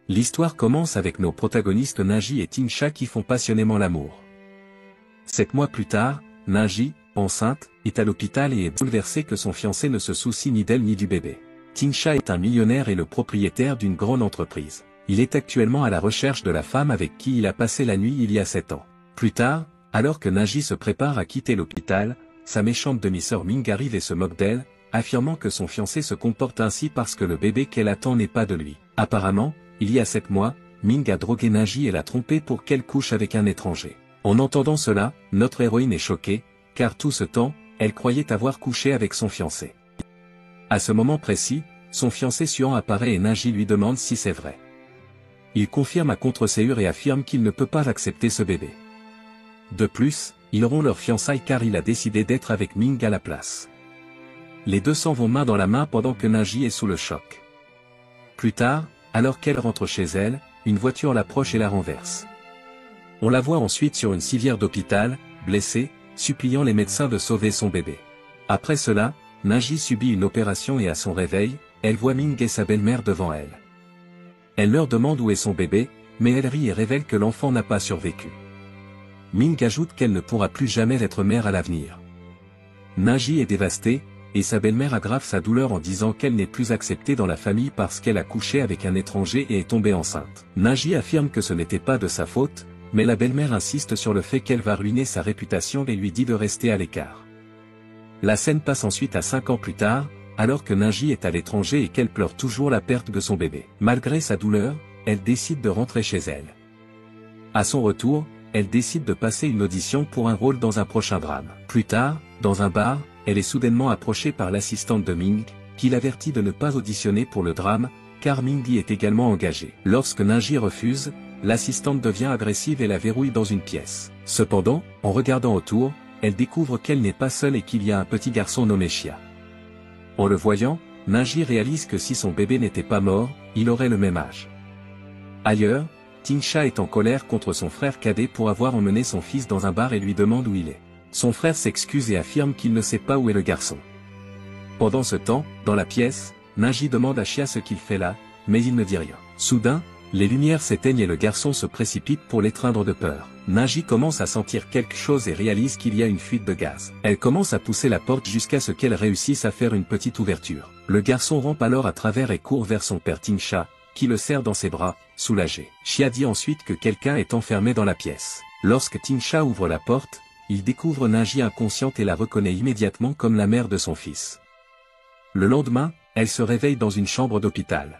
L'histoire commence avec nos protagonistes Naji et Tingsha qui font passionnément l'amour. 7 mois plus tard, Naji, enceinte, est à l'hôpital et est bouleversée que son fiancé ne se soucie ni d'elle ni du bébé. Tingsha est un millionnaire et le propriétaire d'une grande entreprise. Il est actuellement à la recherche de la femme avec qui il a passé la nuit il y a 7 ans. Plus tard, alors que Naji se prépare à quitter l'hôpital, sa méchante demi-sœur Ming arrive et se moque d'elle, affirmant que son fiancé se comporte ainsi parce que le bébé qu'elle attend n'est pas de lui. Apparemment, il y a 7 mois, Ming a drogué Naji et l'a trompée pour qu'elle couche avec un étranger. En entendant cela, notre héroïne est choquée, car tout ce temps, elle croyait avoir couché avec son fiancé. À ce moment précis, son fiancé Suan apparaît et Naji lui demande si c'est vrai. Il confirme à contre-séure et affirme qu'il ne peut pas accepter ce bébé. De plus, ils auront leur fiançailles car il a décidé d'être avec Ming à la place. Les deux s'en vont main dans la main pendant que Naji est sous le choc. Plus tard, alors qu'elle rentre chez elle, une voiture l'approche et la renverse. On la voit ensuite sur une civière d'hôpital, blessée, suppliant les médecins de sauver son bébé. Après cela, Naji subit une opération et à son réveil, elle voit Ming et sa belle-mère devant elle. Elle leur demande où est son bébé, mais elle rit et révèle que l'enfant n'a pas survécu. Ming ajoute qu'elle ne pourra plus jamais être mère à l'avenir. Naji est dévastée, et sa belle-mère aggrave sa douleur en disant qu'elle n'est plus acceptée dans la famille parce qu'elle a couché avec un étranger et est tombée enceinte. Naji affirme que ce n'était pas de sa faute, mais la belle-mère insiste sur le fait qu'elle va ruiner sa réputation et lui dit de rester à l'écart. La scène passe ensuite à 5 ans plus tard, alors que Naji est à l'étranger et qu'elle pleure toujours la perte de son bébé. Malgré sa douleur, elle décide de rentrer chez elle. À son retour, elle décide de passer une audition pour un rôle dans un prochain drame. Plus tard, dans un bar, elle est soudainement approchée par l'assistante de Ming, qui l'avertit de ne pas auditionner pour le drame, car Ming y est également engagée. Lorsque Naji refuse, l'assistante devient agressive et la verrouille dans une pièce. Cependant, en regardant autour, elle découvre qu'elle n'est pas seule et qu'il y a un petit garçon nommé Chia. En le voyant, Naji réalise que si son bébé n'était pas mort, il aurait le même âge. Ailleurs, Tingsha est en colère contre son frère cadet pour avoir emmené son fils dans un bar et lui demande où il est. Son frère s'excuse et affirme qu'il ne sait pas où est le garçon. Pendant ce temps, dans la pièce, Naji demande à Chia ce qu'il fait là, mais il ne dit rien. Soudain, les lumières s'éteignent et le garçon se précipite pour l'étreindre de peur. Naji commence à sentir quelque chose et réalise qu'il y a une fuite de gaz. Elle commence à pousser la porte jusqu'à ce qu'elle réussisse à faire une petite ouverture. Le garçon rampe alors à travers et court vers son père Tingsha, qui le serre dans ses bras, soulagé. Chia dit ensuite que quelqu'un est enfermé dans la pièce. Lorsque Tingsha ouvre la porte, il découvre Naji inconsciente et la reconnaît immédiatement comme la mère de son fils. Le lendemain, elle se réveille dans une chambre d'hôpital.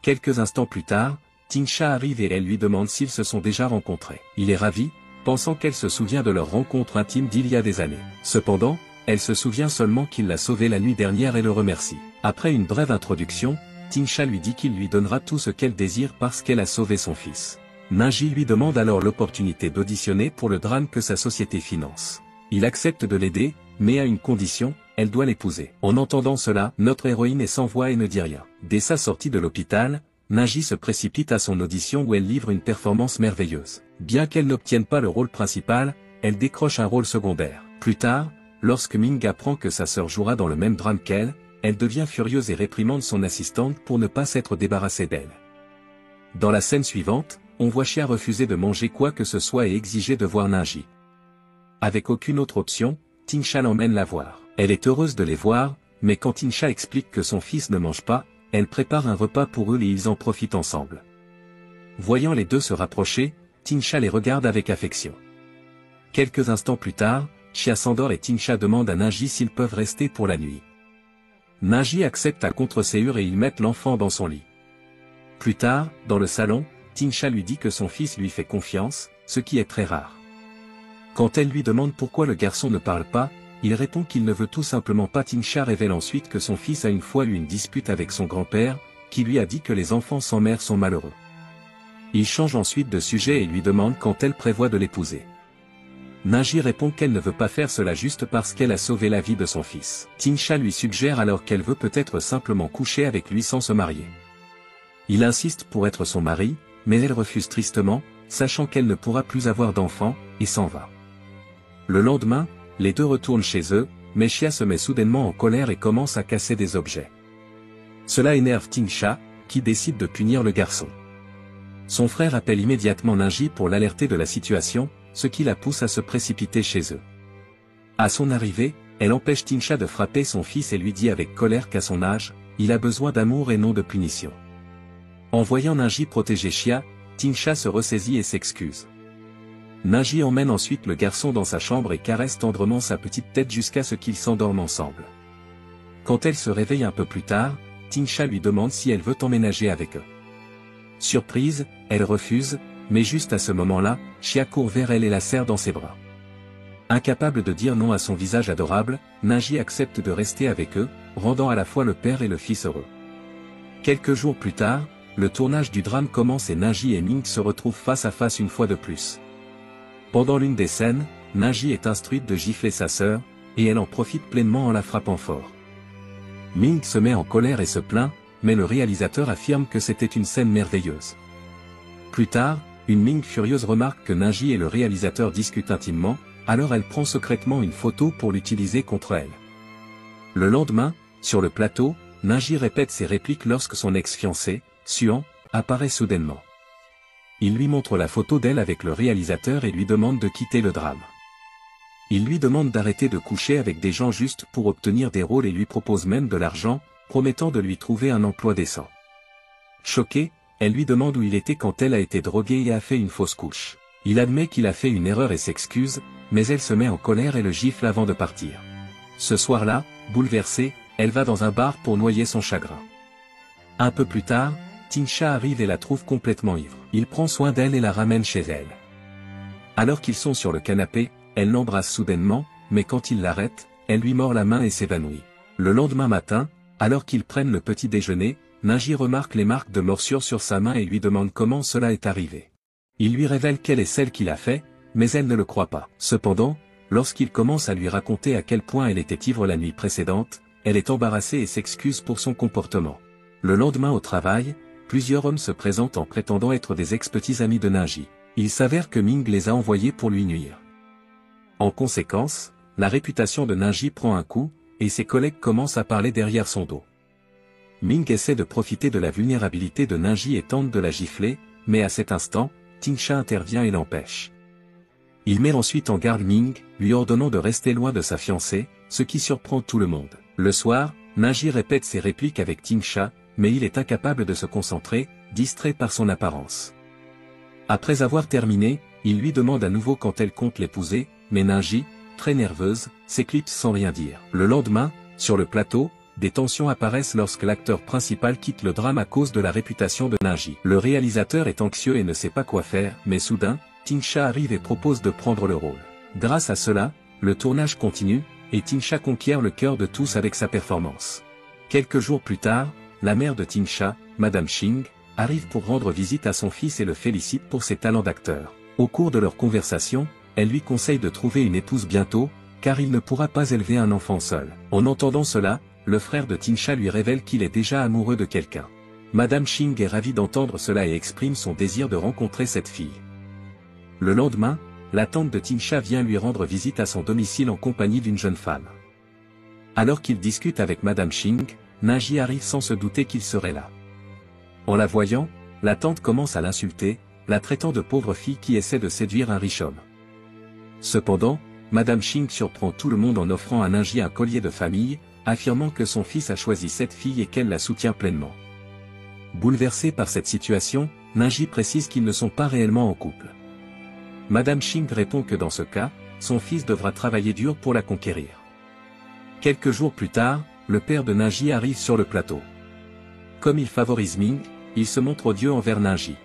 Quelques instants plus tard, Tingsha arrive et elle lui demande s'ils se sont déjà rencontrés. Il est ravi, pensant qu'elle se souvient de leur rencontre intime d'il y a des années. Cependant, elle se souvient seulement qu'il l'a sauvée la nuit dernière et le remercie. Après une brève introduction, Tingsha lui dit qu'il lui donnera tout ce qu'elle désire parce qu'elle a sauvé son fils. Naji lui demande alors l'opportunité d'auditionner pour le drame que sa société finance. Il accepte de l'aider, mais à une condition, elle doit l'épouser. En entendant cela, notre héroïne est sans voix et ne dit rien. Dès sa sortie de l'hôpital, Naji se précipite à son audition où elle livre une performance merveilleuse. Bien qu'elle n'obtienne pas le rôle principal, elle décroche un rôle secondaire. Plus tard, lorsque Ming apprend que sa sœur jouera dans le même drame qu'elle, elle devient furieuse et réprimande son assistante pour ne pas s'être débarrassée d'elle. Dans la scène suivante, on voit Chia refuser de manger quoi que ce soit et exiger de voir Naji. Avec aucune autre option, Tingsha l'emmène la voir. Elle est heureuse de les voir, mais quand Tingsha explique que son fils ne mange pas, elle prépare un repas pour eux et ils en profitent ensemble. Voyant les deux se rapprocher, Tingsha les regarde avec affection. Quelques instants plus tard, Chia s'endort et Tingsha demande à Naji s'ils peuvent rester pour la nuit. Naji accepte à contre-séure et ils mettent l'enfant dans son lit. Plus tard, dans le salon, Tingsha lui dit que son fils lui fait confiance, ce qui est très rare. Quand elle lui demande pourquoi le garçon ne parle pas, il répond qu'il ne veut tout simplement pas. Tingsha révèle ensuite que son fils a une fois eu une dispute avec son grand-père, qui lui a dit que les enfants sans mère sont malheureux. Il change ensuite de sujet et lui demande quand elle prévoit de l'épouser. Naji répond qu'elle ne veut pas faire cela juste parce qu'elle a sauvé la vie de son fils. Tingsha lui suggère alors qu'elle veut peut-être simplement coucher avec lui sans se marier. Il insiste pour être son mari, mais elle refuse tristement, sachant qu'elle ne pourra plus avoir d'enfants, et s'en va. Le lendemain, les deux retournent chez eux, mais Chia se met soudainement en colère et commence à casser des objets. Cela énerve Tingsha, qui décide de punir le garçon. Son frère appelle immédiatement Ninji pour l'alerter de la situation, ce qui la pousse à se précipiter chez eux. À son arrivée, elle empêche Tinsha de frapper son fils et lui dit avec colère qu'à son âge, il a besoin d'amour et non de punition. En voyant Ninji protéger Chia, Tinsha se ressaisit et s'excuse. Ninji emmène ensuite le garçon dans sa chambre et caresse tendrement sa petite tête jusqu'à ce qu'ils s'endorment ensemble. Quand elle se réveille un peu plus tard, Tinsha lui demande si elle veut emménager avec eux. Surprise, elle refuse, mais juste à ce moment-là, Chia court vers elle et la serre dans ses bras. Incapable de dire non à son visage adorable, Ninji accepte de rester avec eux, rendant à la fois le père et le fils heureux. Quelques jours plus tard, le tournage du drame commence et Ninji et Ming se retrouvent face à face une fois de plus. Pendant l'une des scènes, Ninji est instruite de gifler sa sœur, et elle en profite pleinement en la frappant fort. Ming se met en colère et se plaint, mais le réalisateur affirme que c'était une scène merveilleuse. Plus tard, une Ming furieuse remarque que Ninji et le réalisateur discutent intimement, alors elle prend secrètement une photo pour l'utiliser contre elle. Le lendemain, sur le plateau, Ninji répète ses répliques lorsque son ex-fiancé, Suan, apparaît soudainement. Il lui montre la photo d'elle avec le réalisateur et lui demande de quitter le drame. Il lui demande d'arrêter de coucher avec des gens juste pour obtenir des rôles et lui propose même de l'argent, promettant de lui trouver un emploi décent. Choquée, elle lui demande où il était quand elle a été droguée et a fait une fausse couche. Il admet qu'il a fait une erreur et s'excuse, mais elle se met en colère et le gifle avant de partir. Ce soir-là, bouleversée, elle va dans un bar pour noyer son chagrin. Un peu plus tard, Tinsha arrive et la trouve complètement ivre. Il prend soin d'elle et la ramène chez elle. Alors qu'ils sont sur le canapé, elle l'embrasse soudainement, mais quand il l'arrête, elle lui mord la main et s'évanouit. Le lendemain matin, alors qu'ils prennent le petit déjeuner, Ninji remarque les marques de morsure sur sa main et lui demande comment cela est arrivé. Il lui révèle qu'elle est celle qui l'a fait, mais elle ne le croit pas. Cependant, lorsqu'il commence à lui raconter à quel point elle était ivre la nuit précédente, elle est embarrassée et s'excuse pour son comportement. Le lendemain au travail, plusieurs hommes se présentent en prétendant être des ex-petits amis de Ninji. Il s'avère que Ming les a envoyés pour lui nuire. En conséquence, la réputation de Ninji prend un coup, et ses collègues commencent à parler derrière son dos. Ming essaie de profiter de la vulnérabilité de Ninji et tente de la gifler, mais à cet instant, Tinsha intervient et l'empêche. Il met ensuite en garde Ming, lui ordonnant de rester loin de sa fiancée, ce qui surprend tout le monde. Le soir, Ninji répète ses répliques avec Tinsha, mais il est incapable de se concentrer, distrait par son apparence. Après avoir terminé, il lui demande à nouveau quand elle compte l'épouser, mais Ninji, très nerveuse, s'éclipse sans rien dire. Le lendemain, sur le plateau, des tensions apparaissent lorsque l'acteur principal quitte le drame à cause de la réputation de Ninji. Le réalisateur est anxieux et ne sait pas quoi faire, mais soudain, Tinsha arrive et propose de prendre le rôle. Grâce à cela, le tournage continue, et Tinsha conquiert le cœur de tous avec sa performance. Quelques jours plus tard, la mère de Tinsha, Madame Ching, arrive pour rendre visite à son fils et le félicite pour ses talents d'acteur. Au cours de leur conversation, elle lui conseille de trouver une épouse bientôt, car il ne pourra pas élever un enfant seul. En entendant cela, le frère de Tinsha lui révèle qu'il est déjà amoureux de quelqu'un. Madame Ching est ravie d'entendre cela et exprime son désir de rencontrer cette fille. Le lendemain, la tante de Tinsha vient lui rendre visite à son domicile en compagnie d'une jeune femme. Alors qu'il discute avec Madame Ching, Ninji arrive sans se douter qu'il serait là. En la voyant, la tante commence à l'insulter, la traitant de pauvre fille qui essaie de séduire un riche homme. Cependant, Madame Ching surprend tout le monde en offrant à Ninji un collier de famille, affirmant que son fils a choisi cette fille et qu'elle la soutient pleinement. Bouleversée par cette situation, Ninji précise qu'ils ne sont pas réellement en couple. Madame Ching répond que dans ce cas, son fils devra travailler dur pour la conquérir. Quelques jours plus tard, le père de Ninji arrive sur le plateau. Comme il favorise Ming, il se montre odieux envers Ninji.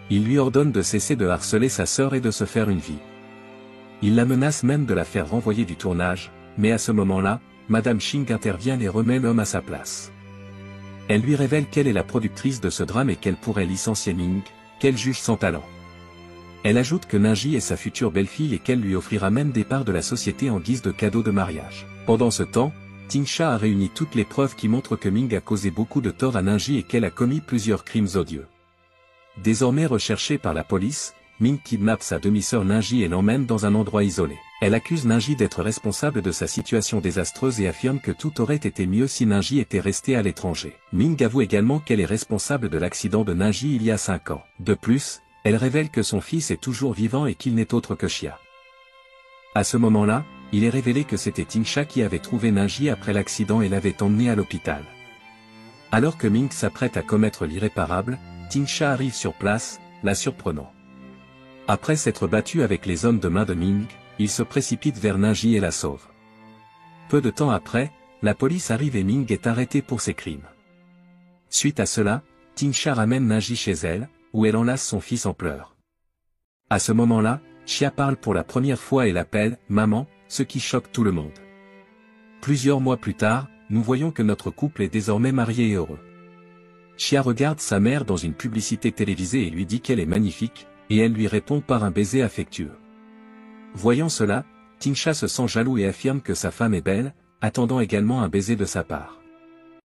Il lui ordonne de cesser de harceler sa sœur et de se faire une vie. Il la menace même de la faire renvoyer du tournage, mais à ce moment-là, Madame Ching intervient et remet l'homme à sa place. Elle lui révèle qu'elle est la productrice de ce drame et qu'elle pourrait licencier Ming, qu'elle juge sans talent. Elle ajoute que Ninji est sa future belle-fille et qu'elle lui offrira même des parts de la société en guise de cadeau de mariage. Pendant ce temps, Tinsha a réuni toutes les preuves qui montrent que Ming a causé beaucoup de tort à Ninji et qu'elle a commis plusieurs crimes odieux. Désormais recherchée par la police, Ming kidnappe sa demi-sœur Ninji et l'emmène dans un endroit isolé. Elle accuse Ninji d'être responsable de sa situation désastreuse et affirme que tout aurait été mieux si Ninji était resté à l'étranger. Ming avoue également qu'elle est responsable de l'accident de Ninji il y a 5 ans. De plus, elle révèle que son fils est toujours vivant et qu'il n'est autre que Xia. À ce moment-là, il est révélé que c'était Tingsha qui avait trouvé Ninji après l'accident et l'avait emmené à l'hôpital. Alors que Ming s'apprête à commettre l'irréparable, Tingsha arrive sur place, la surprenant. Après s'être battu avec les hommes de main de Ming, il se précipite vers Ninji et la sauve. Peu de temps après, la police arrive et Ming est arrêté pour ses crimes. Suite à cela, Tingsha ramène Ninji chez elle, où elle enlace son fils en pleurs. À ce moment-là, Xia parle pour la première fois et l'appelle « maman », ce qui choque tout le monde. Plusieurs mois plus tard, nous voyons que notre couple est désormais marié et heureux. Xia regarde sa mère dans une publicité télévisée et lui dit qu'elle est magnifique, et elle lui répond par un baiser affectueux. Voyant cela, Tingsha se sent jaloux et affirme que sa femme est belle, attendant également un baiser de sa part.